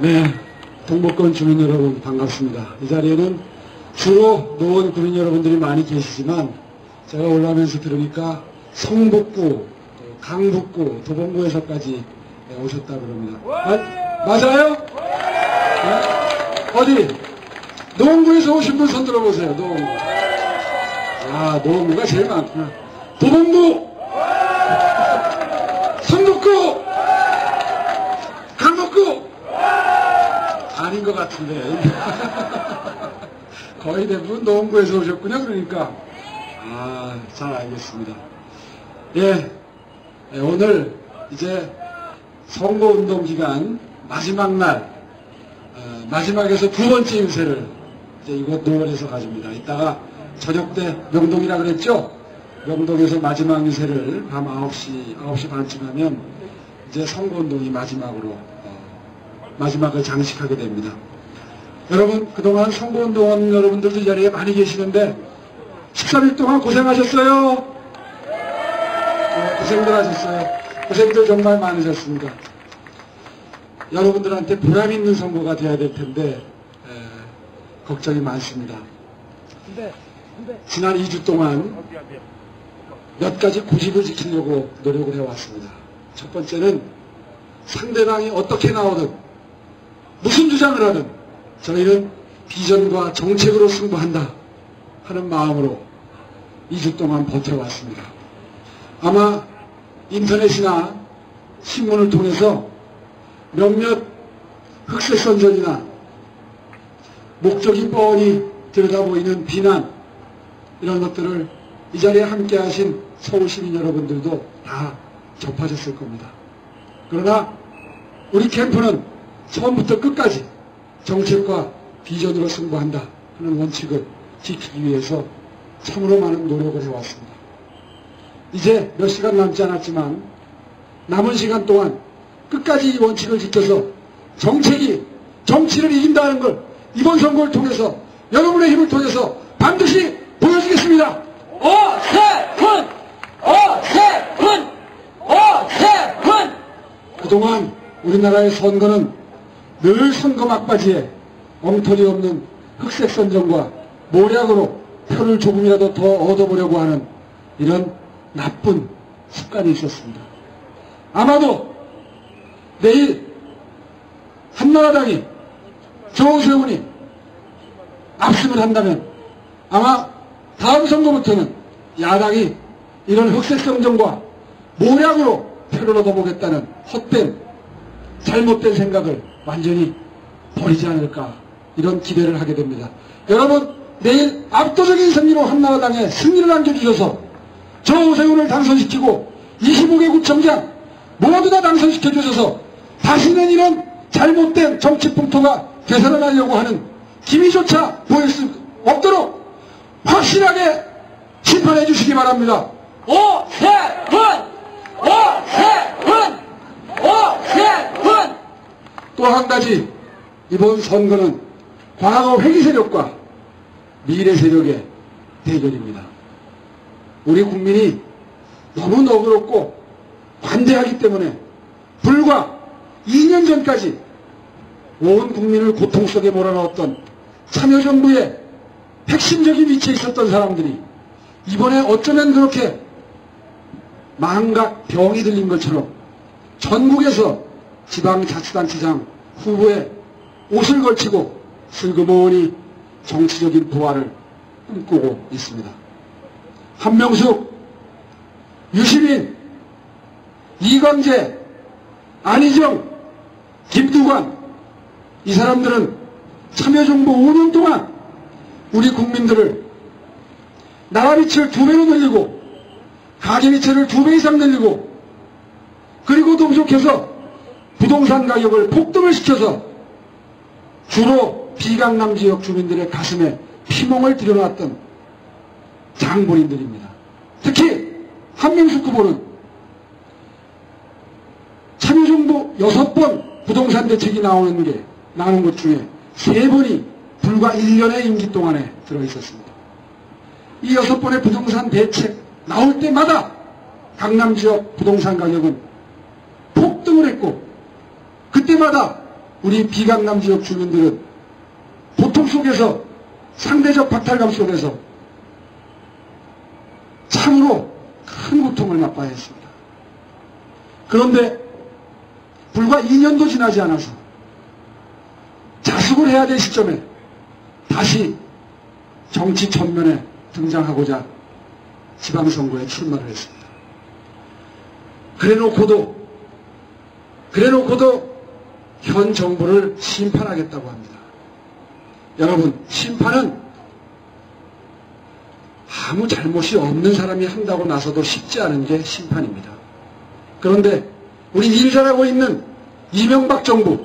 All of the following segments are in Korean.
네, 동북권 주민 여러분 반갑습니다. 이 자리에는 주로 노원 구민 여러분들이 많이 계시지만 제가 올라오면서 들으니까 성북구, 강북구, 도봉구에서까지 오셨다고 그럽니다. 맞아요? 네? 어디? 노원구에서 오신 분 손 들어보세요. 노원구. 아, 노원구가 제일 많구나. 도봉구, 성북구, 강북구. 아닌 것 같은데. 거의 대부분 노원구에서 오셨군요. 그러니까. 아, 잘 알겠습니다. 예, 오늘 이제 선거운동 기간 마지막 날, 마지막에서 두 번째 유세를 이제 이곳 노원에서 가집니다. 이따가 저녁 때 명동이라 그랬죠? 명동에서 마지막 유세를 밤 9시 반쯤 하면 이제 선거운동이 마지막을 장식하게 됩니다. 여러분, 그동안 선거운동원 여러분들도 이 자리에 많이 계시는데 13일 동안 고생하셨어요. 네, 고생들 하셨어요. 고생들 정말 많으셨습니다. 여러분들한테 보람 있는 선거가 돼야 될 텐데 걱정이 많습니다. 지난 2주 동안 몇 가지 고집을 지키려고 노력을 해왔습니다. 첫 번째는 상대방이 어떻게 나오든 무슨 주장을 하든 저희는 비전과 정책으로 승부한다 하는 마음으로 2주 동안 버텨왔습니다. 아마 인터넷이나 신문을 통해서 몇몇 흑색선전이나 목적이 뻔히 들여다보이는 비난, 이런 것들을 이 자리에 함께 하신 서울시민 여러분들도 다 접하셨을 겁니다. 그러나 우리 캠프는 처음부터 끝까지 정책과 비전으로 승부한다 하는 원칙을 지키기 위해서 참으로 많은 노력을 해왔습니다. 이제 몇 시간 남지 않았지만 남은 시간 동안 끝까지 이 원칙을 지켜서 정책이 정치를 이긴다는 걸 이번 선거를 통해서 여러분의 힘을 통해서 반드시 보여주겠습니다. 오세훈! 오세훈! 오세훈! 그동안 우리나라의 선거는 늘 선거 막바지에 엉터리 없는 흑색 선전과 모략으로 표를 조금이라도 더 얻어보려고 하는 이런 나쁜 습관이 있었습니다. 아마도 내일 한나라당이 조세훈이 압승을 한다면 아마 다음 선거부터는 야당이 이런 흑색 선전과 모략으로 표를 얻어보겠다는 헛된 잘못된 생각을 완전히 버리지 않을까, 이런 기대를 하게 됩니다. 여러분, 내일 압도적인 승리로 한나라당에 승리를 안겨주셔서 조세훈을 당선시키고 25개 구청장 모두 다 당선시켜주셔서 다시는 이런 잘못된 정치 풍토가 되살아나려고 하는 기미조차 보일 수 없도록 확실하게 심판해 주시기 바랍니다. 오세훈! 오세훈! 오세훈! 또 한 가지, 이번 선거는 과거 회기 세력과 미래 세력의 대결입니다. 우리 국민이 너무 너그럽고 관대하기 때문에 불과 2년 전까지 온 국민을 고통 속에 몰아넣었던 참여정부의 핵심적인 위치에 있었던 사람들이 이번에 어쩌면 그렇게 망각 병이 들린 것처럼 전국에서 지방자치단체장 후보에 옷을 걸치고 슬그머니 정치적인 부활을 꿈꾸고 있습니다. 한명숙, 유시민, 이광재, 안희정, 김두관, 이 사람들은 참여정부 5년 동안 우리 국민들을 나라비치를 2배로 늘리고 가계비치를 2배 이상 늘리고, 그리고 더 부족해서 부동산 가격을 폭등을 시켜서 주로 비강남 지역 주민들의 가슴에 피멍을 들여놨던 장본인들입니다. 특히 한명숙 후보는 참여정부 6번 부동산 대책이 나오는 것 중에 3번이 불과 1년의 임기 동안에 들어있었습니다. 이 6번의 부동산 대책 나올 때마다 강남 지역 부동산 가격은 폭등을 했고, 그때마다 우리 비강남 지역 주민들은 고통 속에서, 상대적 박탈감 속에서 참으로 큰 고통을 맛봐야 했습니다. 그런데 불과 2년도 지나지 않아서 자숙을 해야 될 시점에 다시 정치 전면에 등장하고자 지방선거에 출마를 했습니다. 그래놓고도 현 정부를 심판하겠다고 합니다. 여러분, 심판은 아무 잘못이 없는 사람이 한다고 나서도 쉽지 않은 게 심판입니다. 그런데 우리 일 잘하고 있는 이명박 정부,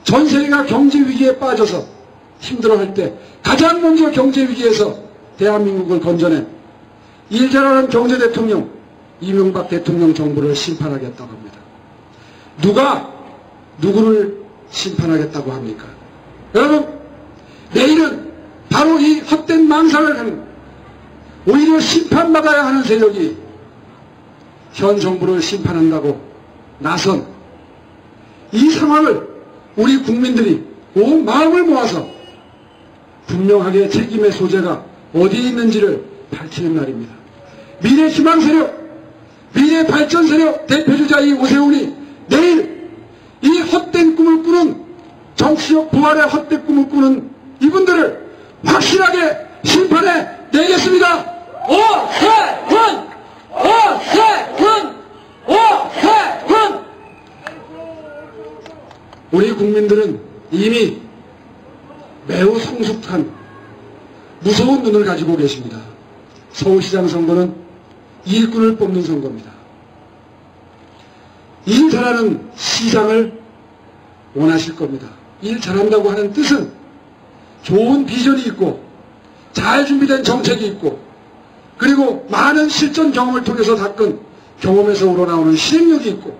전 세계가 경제 위기에 빠져서 힘들어할 때 가장 먼저 경제 위기에서 대한민국을 건져낸 일 잘하는 경제 대통령 이명박 대통령 정부를 심판하겠다고 합니다. 누가 누구를 심판하겠다고 합니까? 여러분, 내일은 바로 이 헛된 망상을 하는, 오히려 심판받아야 하는 세력이 현 정부를 심판한다고 나선 이 상황을 우리 국민들이 온 마음을 모아서 분명하게 책임의 소재가 어디에 있는지를 밝히는 날입니다. 미래 희망 세력, 미래 발전 세력 대표주자 이 오세훈이 내일 이 헛된 꿈을 꾸는, 정치적 부활의 헛된 꿈을 꾸는 이분들을 확실하게 심판해 내겠습니다. 오세훈! 오세훈! 오세훈! 우리 국민들은 이미 매우 성숙한 무서운 눈을 가지고 계십니다. 서울시장 선거는 일꾼을 뽑는 선거입니다. 일 잘하는 시장을 원하실 겁니다. 일 잘한다고 하는 뜻은 좋은 비전이 있고 잘 준비된 정책이 있고 그리고 많은 실전 경험을 통해서 닦은 경험에서 우러나오는 실행력이 있고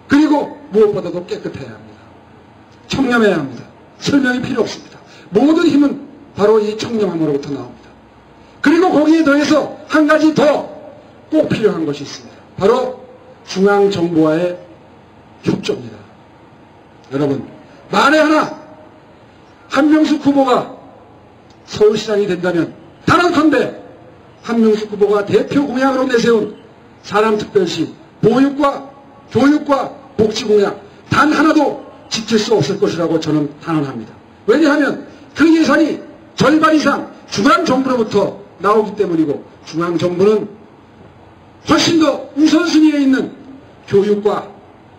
그리고 무엇보다도 깨끗해야 합니다. 청렴해야 합니다. 설명이 필요 없습니다. 모든 힘은 바로 이 청렴함으로부터 나옵니다. 그리고 거기에 더해서 한 가지 더 꼭 필요한 것이 있습니다. 바로 중앙정부와의 협조입니다. 여러분, 만에 하나 한명숙 후보가 서울시장이 된다면 단언컨대 한명숙 후보가 대표 공약으로 내세운 사람특별시 보육과 교육과 복지 공약 단 하나도 지킬 수 없을 것이라고 저는 단언합니다. 왜냐하면 그 예산이 절반 이상 중앙정부로부터 나오기 때문이고 중앙정부는 훨씬 더 우선순위에 있는 교육과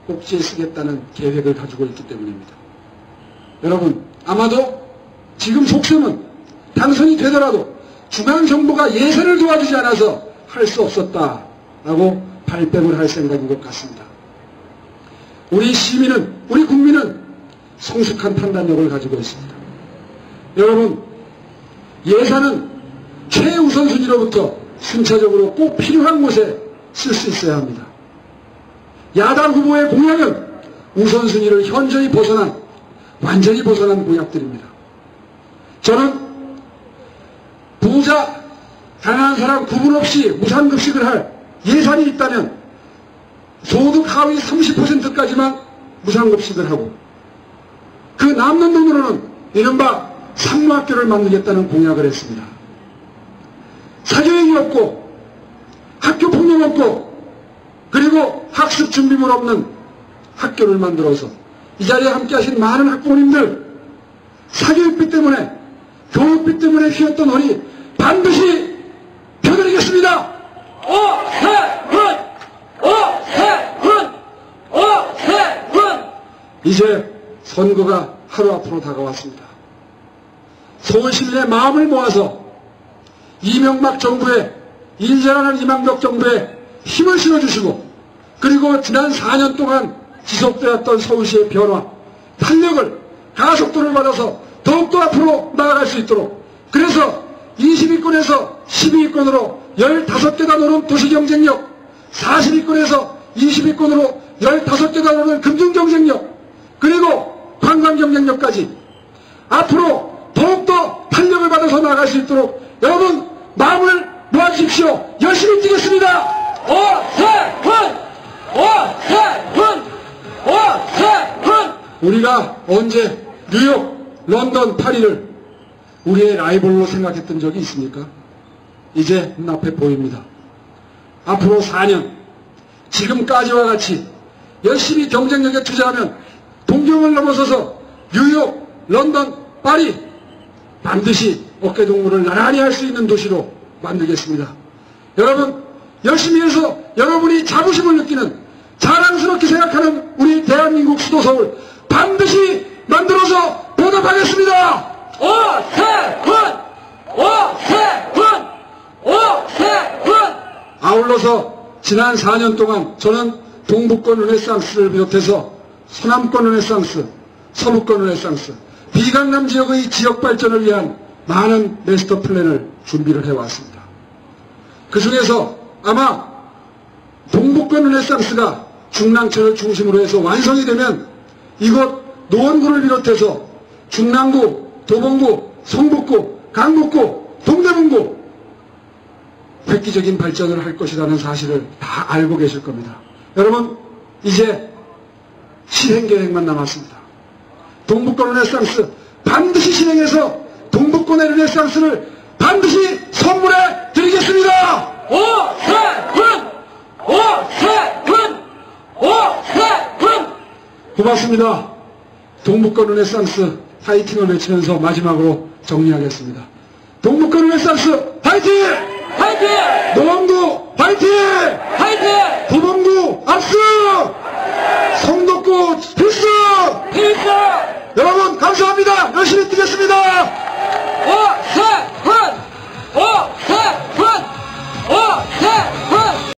복지에 쓰겠다는 계획을 가지고 있기 때문입니다. 여러분, 아마도 지금 속셈은 당선이 되더라도 중앙정부가 예산을 도와주지 않아서 할 수 없었다라고 발뺌을 할 생각인 것 같습니다. 우리 시민은, 우리 국민은 성숙한 판단력을 가지고 있습니다. 여러분, 예산은 최우선순위로부터 순차적으로 꼭 필요한 곳에 쓸 수 있어야 합니다. 야당 후보의 공약은 우선순위를 현저히 벗어난, 완전히 벗어난 공약들입니다. 저는 부자, 가난한 사람 구분 없이 무상급식을 할 예산이 있다면 소득 하위 30%까지만 무상급식을 하고 그 남는 돈으로는 이른바 상무학교를 만들겠다는 공약을 했습니다. 사교육이 없고 학교폭력 없고 그리고 학습 준비물 없는 학교를 만들어서 이 자리에 함께 하신 많은 학부모님들 사교육비 때문에 교육비 때문에 휘었던 허리 반드시 펴드리겠습니다. 오세훈! 오세훈! 오세훈! 이제 선거가 하루 앞으로 다가왔습니다. 서울 시민의 마음을 모아서 이명박 정부에, 일 잘하는 이명박 정부에 힘을 실어주시고 그리고 지난 4년 동안 지속되었던 서울시의 변화, 탄력을, 가속도를 받아서 더욱더 앞으로 나아갈 수 있도록 그래서 20위권에서 12위권으로 15개가 노는 도시경쟁력, 40위권에서 20위권으로 15개가 노는 금융경쟁력, 그리고 관광경쟁력까지 앞으로 더욱더 탄력을 받아서 나아갈 수 있도록 여러분 마음을 모아주십시오. 열심히 뛰겠습니다. 오세훈! 오세훈! 오세훈! 우리가 언제 뉴욕, 런던, 파리를 우리의 라이벌로 생각했던 적이 있습니까? 이제 눈앞에 보입니다. 앞으로 4년, 지금까지와 같이 열심히 경쟁력에 투자하면 동경을 넘어서서 뉴욕, 런던, 파리 반드시 어깨동무를 나란히 할 수 있는 도시로 만들겠습니다. 여러분 열심히 해서 여러분이 자부심을 느끼는 자랑스럽게 생각하는 우리 대한민국 수도 서울 반드시 만들어서 보답하겠습니다. 오세훈! 오세훈! 오세훈! 아울러서 지난 4년 동안 저는 동북권 르네상스를 비롯해서 서남권 르네상스, 서부권 르네상스, 비강남 지역의 지역 발전을 위한 많은 마스터 플랜을 준비를 해왔습니다. 그 중에서 아마 동북권 르네상스가 중랑천을 중심으로 해서 완성이 되면 이곳 노원구를 비롯해서 중랑구, 도봉구, 성북구, 강북구, 동대문구 획기적인 발전을 할 것이라는 사실을 다 알고 계실 겁니다. 여러분 이제 실행 계획만 남았습니다. 동북권 르네상스 반드시 실행해서 동북권의 르네상스를 반드시 선물해 드리겠습니다. 오세훈! 오세훈! 오세훈! 고맙습니다. 동북권 르네상스 파이팅을 외치면서 마지막으로 정리하겠습니다. 동북권 르네상스 파이팅! 파이팅! 노원구 파이팅! 파이팅!